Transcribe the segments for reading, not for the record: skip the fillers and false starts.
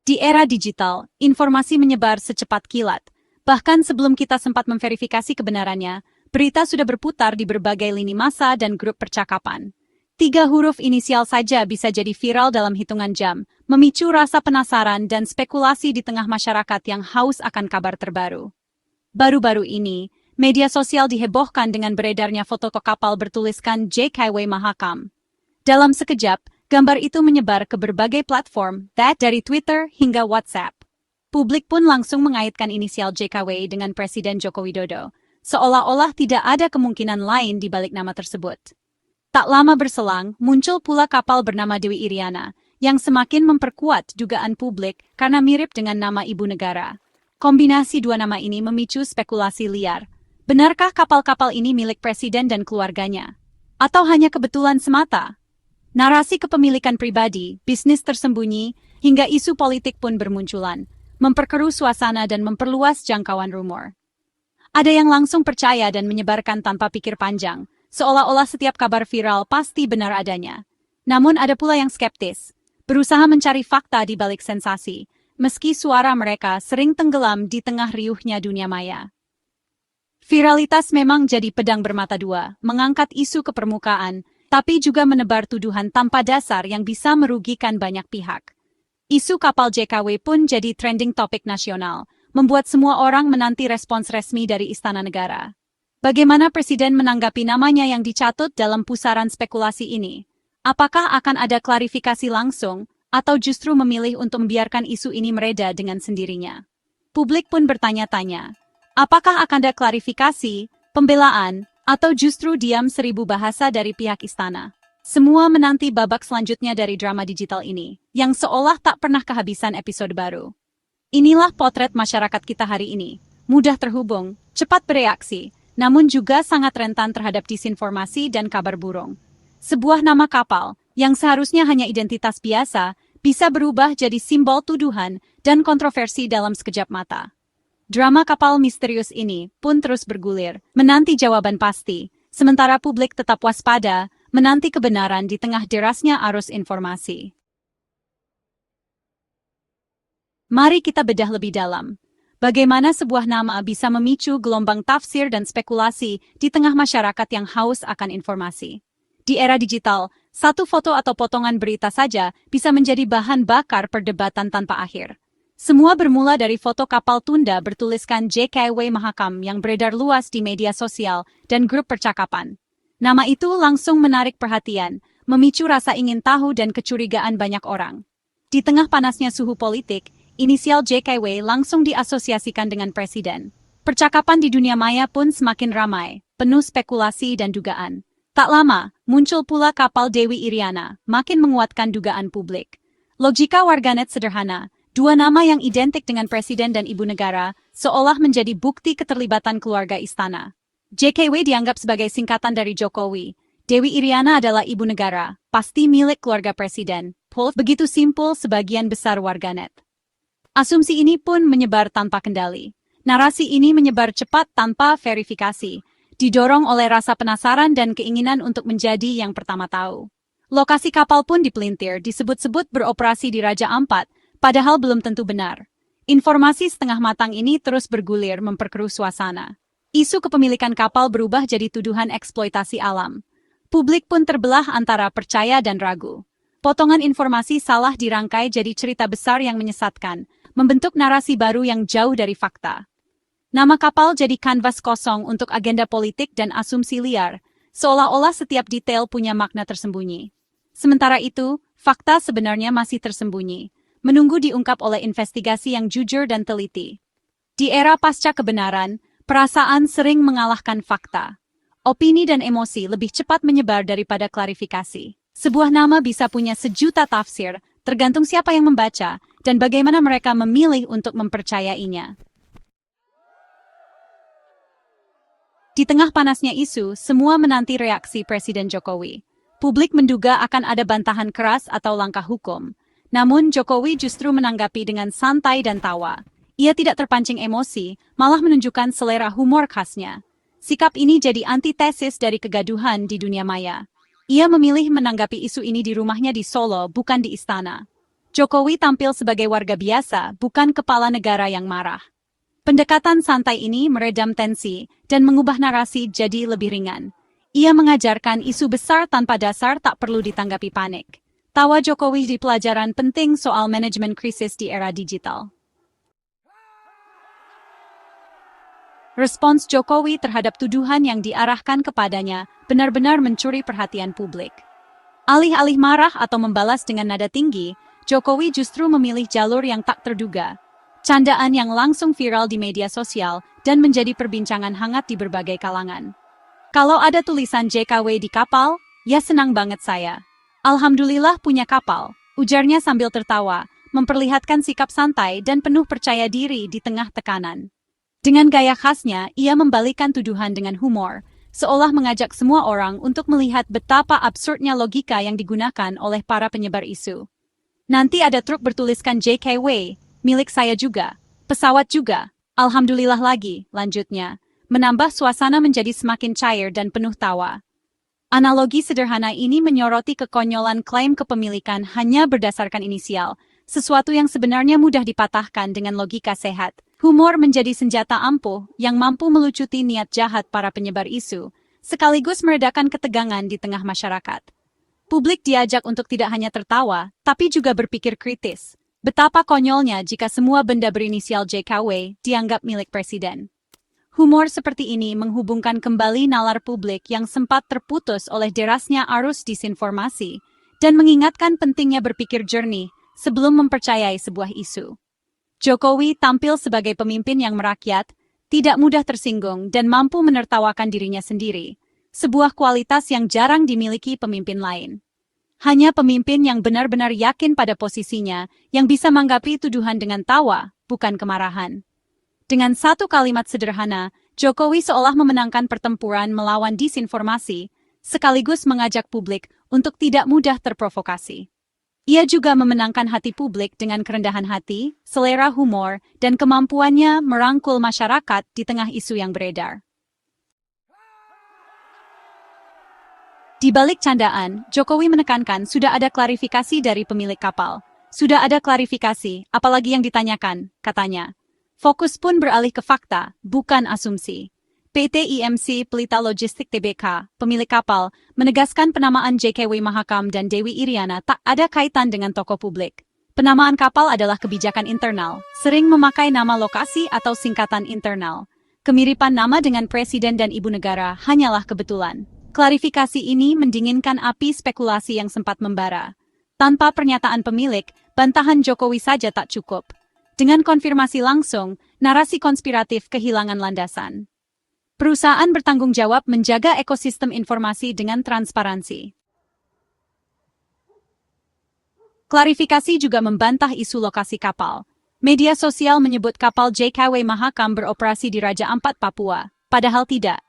Di era digital, informasi menyebar secepat kilat. Bahkan sebelum kita sempat memverifikasi kebenarannya, berita sudah berputar di berbagai lini massa dan grup percakapan. 3 huruf inisial saja bisa jadi viral dalam hitungan jam, memicu rasa penasaran dan spekulasi di tengah masyarakat yang haus akan kabar terbaru. Baru-baru ini, media sosial dihebohkan dengan beredarnya foto kapal bertuliskan JKW Mahakam. Dalam sekejap, gambar itu menyebar ke berbagai platform, dari Twitter hingga WhatsApp. Publik pun langsung mengaitkan inisial JKW dengan Presiden Joko Widodo, seolah-olah tidak ada kemungkinan lain di balik nama tersebut. Tak lama berselang, muncul pula kapal bernama Dewi Iriana, yang semakin memperkuat dugaan publik karena mirip dengan nama ibu negara. Kombinasi dua nama ini memicu spekulasi liar. Benarkah kapal-kapal ini milik presiden dan keluarganya? Atau hanya kebetulan semata? Narasi kepemilikan pribadi, bisnis tersembunyi, hingga isu politik pun bermunculan, memperkeruh suasana dan memperluas jangkauan rumor. Ada yang langsung percaya dan menyebarkan tanpa pikir panjang, seolah-olah setiap kabar viral pasti benar adanya. Namun ada pula yang skeptis, berusaha mencari fakta di balik sensasi, meski suara mereka sering tenggelam di tengah riuhnya dunia maya. Viralitas memang jadi pedang bermata dua, mengangkat isu ke permukaan, tapi juga menebar tuduhan tanpa dasar yang bisa merugikan banyak pihak. Isu kapal JKW pun jadi trending topik nasional, membuat semua orang menanti respons resmi dari Istana Negara. Bagaimana Presiden menanggapi namanya yang dicatut dalam pusaran spekulasi ini? Apakah akan ada klarifikasi langsung, atau justru memilih untuk membiarkan isu ini mereda dengan sendirinya? Publik pun bertanya-tanya, apakah akan ada klarifikasi, pembelaan, atau justru diam seribu bahasa dari pihak istana? Semua menanti babak selanjutnya dari drama digital ini, yang seolah tak pernah kehabisan episode baru. Inilah potret masyarakat kita hari ini, mudah terhubung, cepat bereaksi, namun juga sangat rentan terhadap disinformasi dan kabar burung. Sebuah nama kapal, yang seharusnya hanya identitas biasa, bisa berubah jadi simbol tuduhan dan kontroversi dalam sekejap mata. Drama kapal misterius ini pun terus bergulir, menanti jawaban pasti, sementara publik tetap waspada, menanti kebenaran di tengah derasnya arus informasi. Mari kita bedah lebih dalam. Bagaimana sebuah nama bisa memicu gelombang tafsir dan spekulasi di tengah masyarakat yang haus akan informasi. Di era digital, satu foto atau potongan berita saja bisa menjadi bahan bakar perdebatan tanpa akhir. Semua bermula dari foto kapal tunda bertuliskan JKW Mahakam yang beredar luas di media sosial dan grup percakapan. Nama itu langsung menarik perhatian, memicu rasa ingin tahu dan kecurigaan banyak orang. Di tengah panasnya suhu politik, inisial JKW langsung diasosiasikan dengan presiden. Percakapan di dunia maya pun semakin ramai, penuh spekulasi dan dugaan. Tak lama, muncul pula kapal Dewi Iriana, makin menguatkan dugaan publik. Logika warganet sederhana, dua nama yang identik dengan presiden dan ibu negara, seolah menjadi bukti keterlibatan keluarga istana. JKW dianggap sebagai singkatan dari Jokowi. Dewi Iriana adalah ibu negara, pasti milik keluarga presiden. Begitu simpel sebagian besar warganet. Asumsi ini pun menyebar tanpa kendali. Narasi ini menyebar cepat tanpa verifikasi, didorong oleh rasa penasaran dan keinginan untuk menjadi yang pertama tahu. Lokasi kapal pun dipelintir, disebut-sebut beroperasi di Raja Ampat, padahal belum tentu benar. Informasi setengah matang ini terus bergulir memperkeruh suasana. Isu kepemilikan kapal berubah jadi tuduhan eksploitasi alam. Publik pun terbelah antara percaya dan ragu. Potongan informasi salah dirangkai jadi cerita besar yang menyesatkan, membentuk narasi baru yang jauh dari fakta. Nama kapal jadi kanvas kosong untuk agenda politik dan asumsi liar, seolah-olah setiap detail punya makna tersembunyi. Sementara itu, fakta sebenarnya masih tersembunyi, menunggu diungkap oleh investigasi yang jujur dan teliti. Di era pasca kebenaran, perasaan sering mengalahkan fakta. Opini dan emosi lebih cepat menyebar daripada klarifikasi. Sebuah nama bisa punya sejuta tafsir, tergantung siapa yang membaca, dan bagaimana mereka memilih untuk mempercayainya. Di tengah panasnya isu, semua menanti reaksi Presiden Jokowi. Publik menduga akan ada bantahan keras atau langkah hukum. Namun Jokowi justru menanggapi dengan santai dan tawa. Ia tidak terpancing emosi, malah menunjukkan selera humor khasnya. Sikap ini jadi antitesis dari kegaduhan di dunia maya. Ia memilih menanggapi isu ini di rumahnya di Solo, bukan di istana. Jokowi tampil sebagai warga biasa, bukan kepala negara yang marah. Pendekatan santai ini meredam tensi dan mengubah narasi jadi lebih ringan. Ia mengajarkan isu besar tanpa dasar tak perlu ditanggapi panik. Tawa Jokowi di pelajaran penting soal manajemen krisis di era digital. Respons Jokowi terhadap tuduhan yang diarahkan kepadanya benar-benar mencuri perhatian publik. Alih-alih marah atau membalas dengan nada tinggi, Jokowi justru memilih jalur yang tak terduga. Candaan yang langsung viral di media sosial dan menjadi perbincangan hangat di berbagai kalangan. Kalau ada tulisan JKW di kapal, ya senang banget saya. Alhamdulillah punya kapal, ujarnya sambil tertawa, memperlihatkan sikap santai dan penuh percaya diri di tengah tekanan. Dengan gaya khasnya, ia membalikkan tuduhan dengan humor, seolah mengajak semua orang untuk melihat betapa absurdnya logika yang digunakan oleh para penyebar isu. Nanti ada truk bertuliskan JKW, milik saya juga, pesawat juga, alhamdulillah lagi, lanjutnya, menambah suasana menjadi semakin cair dan penuh tawa. Analogi sederhana ini menyoroti kekonyolan klaim kepemilikan hanya berdasarkan inisial, sesuatu yang sebenarnya mudah dipatahkan dengan logika sehat. Humor menjadi senjata ampuh yang mampu melucuti niat jahat para penyebar isu, sekaligus meredakan ketegangan di tengah masyarakat. Publik diajak untuk tidak hanya tertawa, tapi juga berpikir kritis. Betapa konyolnya jika semua benda berinisial JKW dianggap milik presiden. Humor seperti ini menghubungkan kembali nalar publik yang sempat terputus oleh derasnya arus disinformasi dan mengingatkan pentingnya berpikir jernih sebelum mempercayai sebuah isu. Jokowi tampil sebagai pemimpin yang merakyat, tidak mudah tersinggung dan mampu menertawakan dirinya sendiri, sebuah kualitas yang jarang dimiliki pemimpin lain. Hanya pemimpin yang benar-benar yakin pada posisinya yang bisa manggapi tuduhan dengan tawa, bukan kemarahan. Dengan satu kalimat sederhana, Jokowi seolah memenangkan pertempuran melawan disinformasi, sekaligus mengajak publik untuk tidak mudah terprovokasi. Ia juga memenangkan hati publik dengan kerendahan hati, selera humor, dan kemampuannya merangkul masyarakat di tengah isu yang beredar. Di balik candaan, Jokowi menekankan sudah ada klarifikasi dari pemilik kapal. Sudah ada klarifikasi, apalagi yang ditanyakan, katanya. Fokus pun beralih ke fakta, bukan asumsi. PT IMC Pelita Logistik Tbk, pemilik kapal, menegaskan penamaan JKW Mahakam dan Dewi Iriana tak ada kaitan dengan tokoh publik. Penamaan kapal adalah kebijakan internal, sering memakai nama lokasi atau singkatan internal. Kemiripan nama dengan presiden dan ibu negara hanyalah kebetulan. Klarifikasi ini mendinginkan api spekulasi yang sempat membara. Tanpa pernyataan pemilik, bantahan Jokowi saja tak cukup. Dengan konfirmasi langsung, narasi konspiratif kehilangan landasan. Perusahaan bertanggung jawab menjaga ekosistem informasi dengan transparansi. Klarifikasi juga membantah isu lokasi kapal. Media sosial menyebut kapal JKW Mahakam beroperasi di Raja Ampat, Papua, padahal tidak.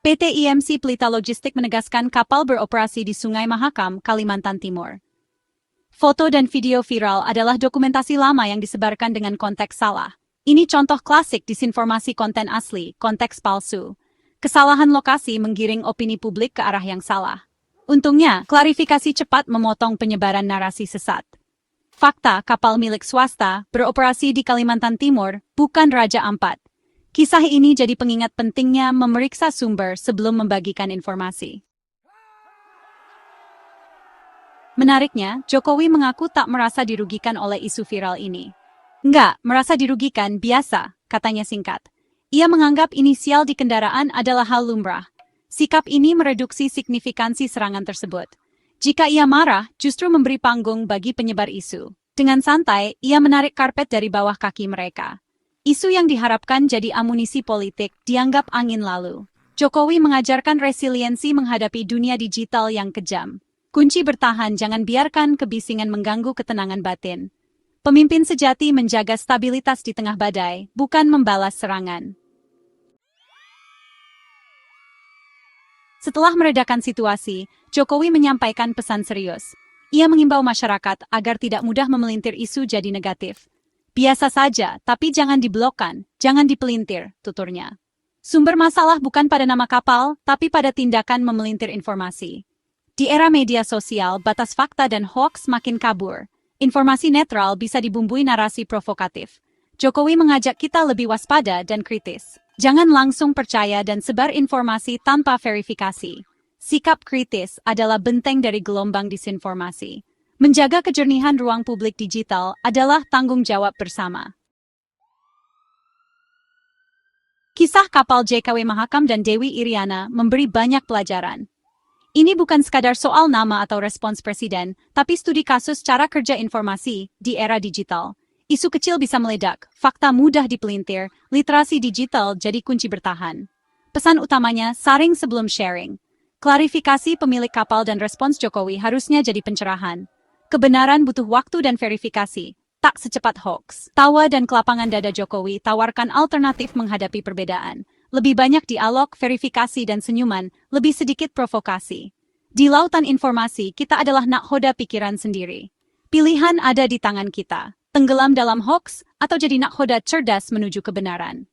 PT IMC Pelita Logistik menegaskan kapal beroperasi di Sungai Mahakam, Kalimantan Timur. Foto dan video viral adalah dokumentasi lama yang disebarkan dengan konteks salah. Ini contoh klasik disinformasi konten asli, konteks palsu. Kesalahan lokasi menggiring opini publik ke arah yang salah. Untungnya, klarifikasi cepat memotong penyebaran narasi sesat. Fakta, kapal milik swasta beroperasi di Kalimantan Timur, bukan Raja Ampat. Kisah ini jadi pengingat pentingnya memeriksa sumber sebelum membagikan informasi. Menariknya, Jokowi mengaku tak merasa dirugikan oleh isu viral ini. Enggak, merasa dirugikan, biasa, katanya singkat. Ia menganggap inisial di kendaraan adalah hal lumrah. Sikap ini mereduksi signifikansi serangan tersebut. Jika ia marah, justru memberi panggung bagi penyebar isu. Dengan santai, ia menarik karpet dari bawah kaki mereka. Isu yang diharapkan jadi amunisi politik dianggap angin lalu. Jokowi mengajarkan resiliensi menghadapi dunia digital yang kejam. Kunci bertahan, jangan biarkan kebisingan mengganggu ketenangan batin. Pemimpin sejati menjaga stabilitas di tengah badai, bukan membalas serangan. Setelah meredakan situasi, Jokowi menyampaikan pesan serius. Ia mengimbau masyarakat agar tidak mudah memelintir isu jadi negatif. Biasa saja, tapi jangan diblokkan, jangan dipelintir, tuturnya. Sumber masalah bukan pada nama kapal, tapi pada tindakan memelintir informasi. Di era media sosial, batas fakta dan hoaks makin kabur. Informasi netral bisa dibumbui narasi provokatif. Jokowi mengajak kita lebih waspada dan kritis. Jangan langsung percaya dan sebar informasi tanpa verifikasi. Sikap kritis adalah benteng dari gelombang disinformasi. Menjaga kejernihan ruang publik digital adalah tanggung jawab bersama. Kisah kapal JKW Mahakam dan Dewi Iriana memberi banyak pelajaran. Ini bukan sekadar soal nama atau respons presiden, tapi studi kasus cara kerja informasi di era digital. Isu kecil bisa meledak, fakta mudah dipelintir, literasi digital jadi kunci bertahan. Pesan utamanya, saring sebelum sharing. Klarifikasi pemilik kapal dan respons Jokowi harusnya jadi pencerahan. Kebenaran butuh waktu dan verifikasi. Tak secepat hoax. Tawa dan kelapangan dada Jokowi tawarkan alternatif menghadapi perbedaan. Lebih banyak dialog, verifikasi, dan senyuman, lebih sedikit provokasi. Di lautan informasi, kita adalah nakhoda pikiran sendiri. Pilihan ada di tangan kita. Tenggelam dalam hoax, atau jadi nakhoda cerdas menuju kebenaran.